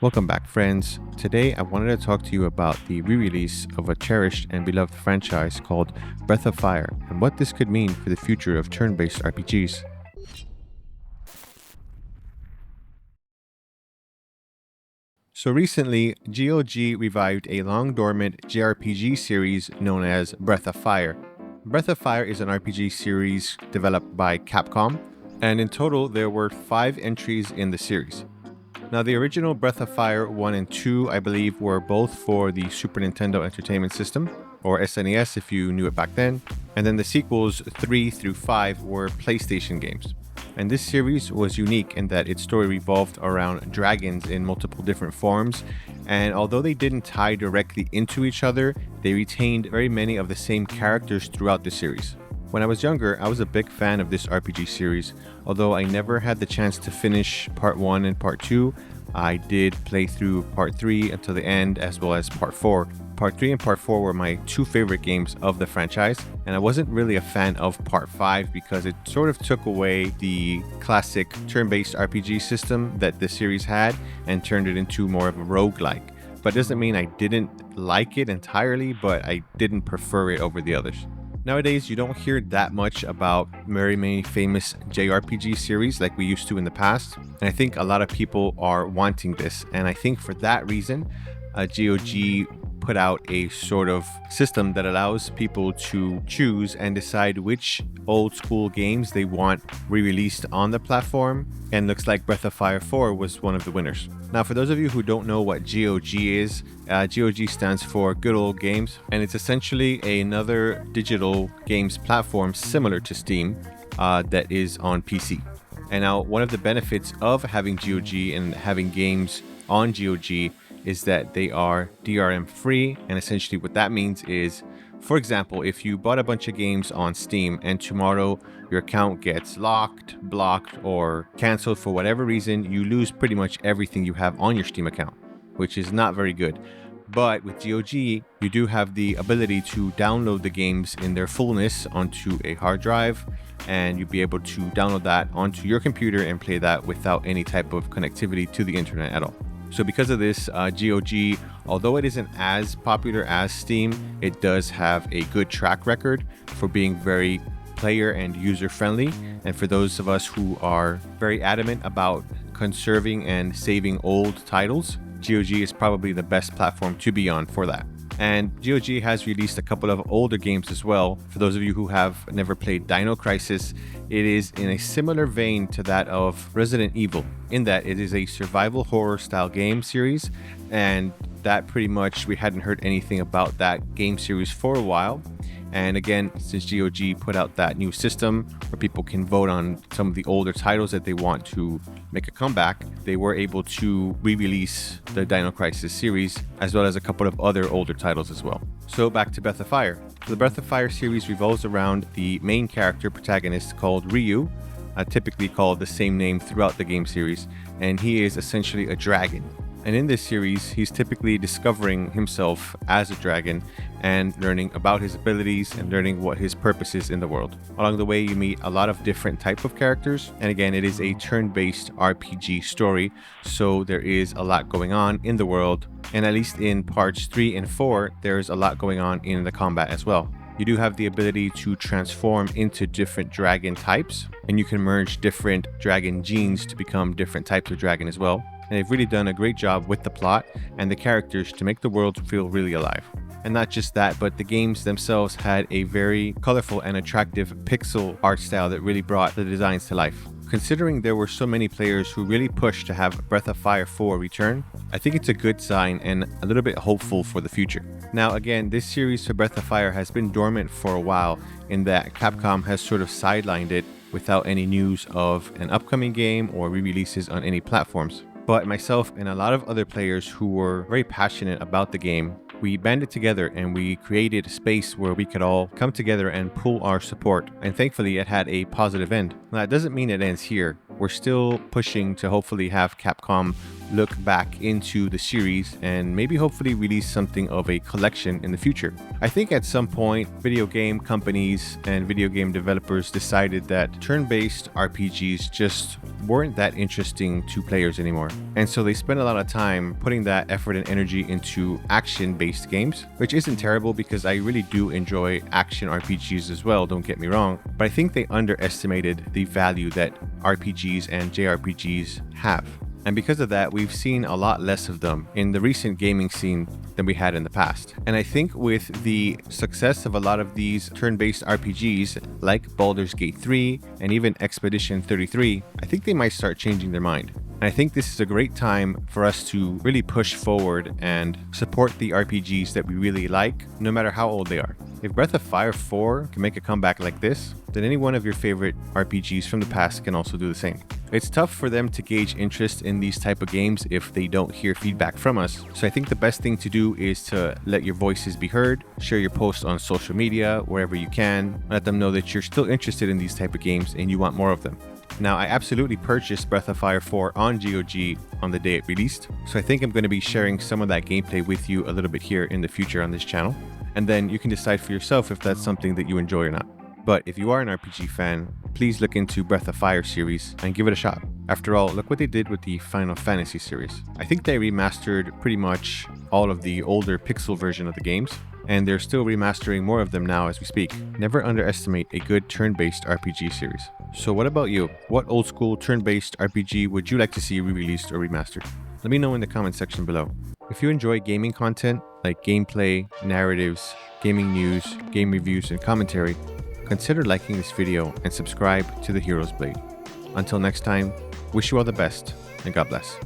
Welcome back, friends. Today, I wanted to talk to you about the re-release of a cherished and beloved franchise called Breath of Fire and what this could mean for the future of turn-based RPGs. So recently, GOG revived a long-dormant JRPG series known as Breath of Fire. Breath of Fire is an RPG series developed by Capcom, and in total, there were 5 entries in the series. Now, the original Breath of Fire 1 and 2, I believe, were both for the Super Nintendo Entertainment System, or SNES if you knew it back then, and then the sequels 3 through 5 were PlayStation games. And this series was unique in that its story revolved around dragons in multiple different forms, and although they didn't tie directly into each other, they retained very many of the same characters throughout the series. When I was younger, I was a big fan of this RPG series. Although I never had the chance to finish Part 1 and Part 2, I did play through Part 3 until the end, as well as Part 4. Part 3 and Part 4 were my 2 favorite games of the franchise, and I wasn't really a fan of Part 5 because it sort of took away the classic turn-based RPG system that the series had and turned it into more of a roguelike. But it doesn't mean I didn't like it entirely, but I didn't prefer it over the others. Nowadays, you don't hear that much about very many famous JRPG series like we used to in the past, and I think a lot of people are wanting this, and I think for that reason, GOG put out a sort of system that allows people to choose and decide which old school games they want re-released on the platform, and looks like Breath of Fire 4 was one of the winners. Now, for those of you who don't know what GOG is, GOG stands for Good Old Games, and it's essentially another digital games platform similar to Steam that is on PC. And now, one of the benefits of having GOG and having games on GOG is that they are DRM free, and essentially what that means is, for example, if you bought a bunch of games on Steam and tomorrow your account gets locked, blocked, or canceled for whatever reason, you lose pretty much everything you have on your Steam account, which is not very good. But with GOG, you do have the ability to download the games in their fullness onto a hard drive, and you'll be able to download that onto your computer and play that without any type of connectivity to the internet at all. So because of this, GOG, although it isn't as popular as Steam, it does have a good track record for being very player and user friendly. And for those of us who are very adamant about conserving and saving old titles, GOG is probably the best platform to be on for that. And GOG has released a couple of older games as well. For those of you who have never played Dino Crisis, it is in a similar vein to that of Resident Evil, in that it is a survival horror style game series, and that pretty much, we hadn't heard anything about that game series for a while. And again, since GOG put out that new system where people can vote on some of the older titles that they want to make a comeback, they were able to re-release the Dino Crisis series, as well as a couple of other older titles as well. So back to Breath of Fire. The Breath of Fire series revolves around the main character protagonist called Ryu, typically called the same name throughout the game series, and he is essentially a dragon. And in this series, he's typically discovering himself as a dragon and learning about his abilities and learning what his purpose is in the world. Along the way, you meet a lot of different type of characters. And again, it is a turn-based RPG story, so there is a lot going on in the world. And at least in parts 3 and 4, there's a lot going on in the combat as well. You do have the ability to transform into different dragon types, and you can merge different dragon genes to become different types of dragon as well. And they've really done a great job with the plot and the characters to make the world feel really alive. And not just that, but the games themselves had a very colorful and attractive pixel art style that really brought the designs to life. Considering there were so many players who really pushed to have Breath of Fire 4 return, I think it's a good sign and a little bit hopeful for the future. Now again, this series for Breath of Fire has been dormant for a while in that Capcom has sort of sidelined it without any news of an upcoming game or re-releases on any platforms. But myself and a lot of other players who were very passionate about the game, we banded together and we created a space where we could all come together and pool our support. And thankfully, it had a positive end. Now, that doesn't mean it ends here. We're still pushing to hopefully have Capcom look back into the series and maybe hopefully release something of a collection in the future. I think at some point, video game companies and video game developers decided that turn-based RPGs just weren't that interesting to players anymore. And so they spent a lot of time putting that effort and energy into action-based games, which isn't terrible because I really do enjoy action RPGs as well, don't get me wrong. But I think they underestimated the value that RPGs and JRPGs have. And because of that, we've seen a lot less of them in the recent gaming scene than we had in the past. And I think with the success of a lot of these turn-based RPGs like Baldur's Gate 3 and even Expedition 33, I think they might start changing their mind. And I think this is a great time for us to really push forward and support the RPGs that we really like, no matter how old they are. If Breath of Fire 4 can make a comeback like this, then any one of your favorite RPGs from the past can also do the same. It's tough for them to gauge interest in these type of games if they don't hear feedback from us. So I think the best thing to do is to let your voices be heard, share your posts on social media, wherever you can, let them know that you're still interested in these type of games and you want more of them. Now, I absolutely purchased Breath of Fire 4 on GOG on the day it released, so I think I'm going to be sharing some of that gameplay with you a little bit here in the future on this channel, and then you can decide for yourself if that's something that you enjoy or not. But if you are an RPG fan, please look into Breath of Fire series and give it a shot. After all, look what they did with the Final Fantasy series. I think they remastered pretty much all of the older pixel version of the games, and they're still remastering more of them now as we speak. Never underestimate a good turn-based RPG series. So what about you? What old school turn-based RPG would you like to see re-released or remastered? Let me know in the comment section below. If you enjoy gaming content like gameplay, narratives, gaming news, game reviews, and commentary, consider liking this video and subscribe to The Hero's Blade. Until next time, wish you all the best and God bless.